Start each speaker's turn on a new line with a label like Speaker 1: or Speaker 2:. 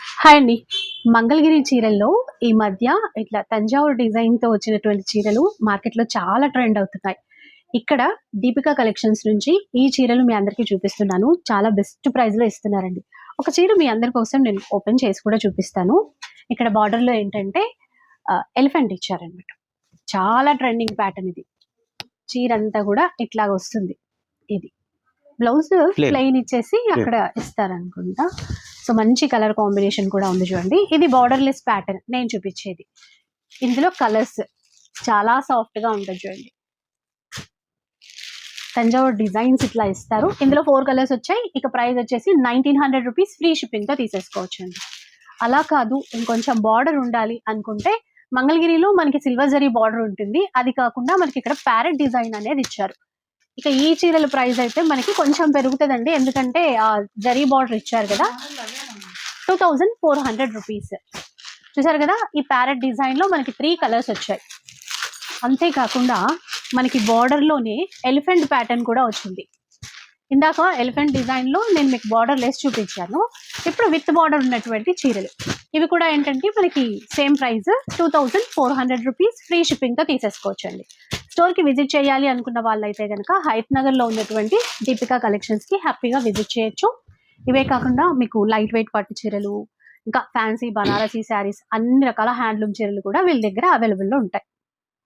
Speaker 1: Hi అండి. మంగళగిరి చీరల్లో ఈ మధ్య ఇట్లా తంజావూరు డిజైన్‌తో వచ్చినటువంటి చీరలు మార్కెట్‌లో చాలా ట్రెండ్ అవుతున్నాయి. ఇక్కడ దీపిక కలెక్షన్స్ నుంచి ఈ చీరలు మీ అందరికీ చూపిస్తున్నాను. చాలా బెస్ట్ ప్రైస్‌లో ఇస్తున్నారండి. ఒక చీర మీ అందరి కోసం నేను ఓపెన్ చేసి కూడా చూపిస్తాను. ఇక్కడ బార్డర్‌లో ఏంటంటే ఎలిఫెంట్ ఇచ్చారనమాట. చాలా ట్రెండింగ్ ప్యాటర్న్ ఇది. చీరంతా కూడా ఇట్లాగొస్తుంది ఇది. బ్లౌజ్ ప్లెయిన్ ఇచ్చేసి అక్కడ ఇస్తారనుకుంటా. సో మంచి కలర్ కాంబినేషన్ కూడా ఉంది చూడండి. ఇది బార్డర్లెస్ ప్యాటర్న్ నేను చూపించేది. ఇందులో కలర్స్ చాలా సాఫ్ట్ గా ఉంటుంది చూడండి. తంజావూరు డిజైన్స్ ఇట్లా ఇస్తారు. ఇందులో 4 కలర్స్ వచ్చాయి. ఇక ప్రైస్ వచ్చేసి 1900 రూపీస్ ఫ్రీ షిప్పింగ్ తో తీసేసుకోవచ్చు అండి. అలా కాదు ఇంకొంచెం బార్డర్ ఉండాలి అనుకుంటే మంగళగిరిలో మనకి సిల్వర్ జరీ బార్డర్ ఉంటుంది. అది కాకుండా మనకి ఇక్కడ ప్యారెట్ డిజైన్ అనేది ఇచ్చారు. ఇక ఈ చీరల ప్రైస్ అయితే మనకి కొంచెం పెరుగుతుందండి. ఎందుకంటే ఆ జరీ బార్డర్ ఇచ్చారు కదా. 2400 రూపీస్. చూసారు కదా, ఈ ప్యారెట్ డిజైన్ లో మనకి 3 కలర్స్ వచ్చాయి. అంతేకాకుండా మనకి బార్డర్ లోనే ఎలిఫెంట్ ప్యాటర్న్ కూడా వచ్చింది. ఇందాక ఎలిఫెంట్ డిజైన్ లో నేను మీకు బార్డర్ లెస్ చూపించాను. ఇప్పుడు విత్ బార్డర్ ఉన్నటువంటి చీరలు ఇవి కూడా ఏంటంటే మనకి same price 2400 rupees free shipping తో తీసేసుకోవచ్చు అండి. స్టోర్ కి విజిట్ చేయాలి అనుకున్న వాళ్ళైతే కనుక హైత్ నగర్ లో ఉన్నటువంటి దీపికా కలెక్షన్స్ కి హ్యాపీగా విజిట్ చేయొచ్చు. ఇవే కాకుండా మీకు లైట్ వెయిట్ పట్టు చీరలు, ఇంకా ఫ్యాన్సీ బనారసీ శారీస్, అన్ని రకాల హ్యాండ్లూమ్ చీరలు కూడా వీళ్ళ దగ్గర అవైలబుల్ లో ఉంటాయి.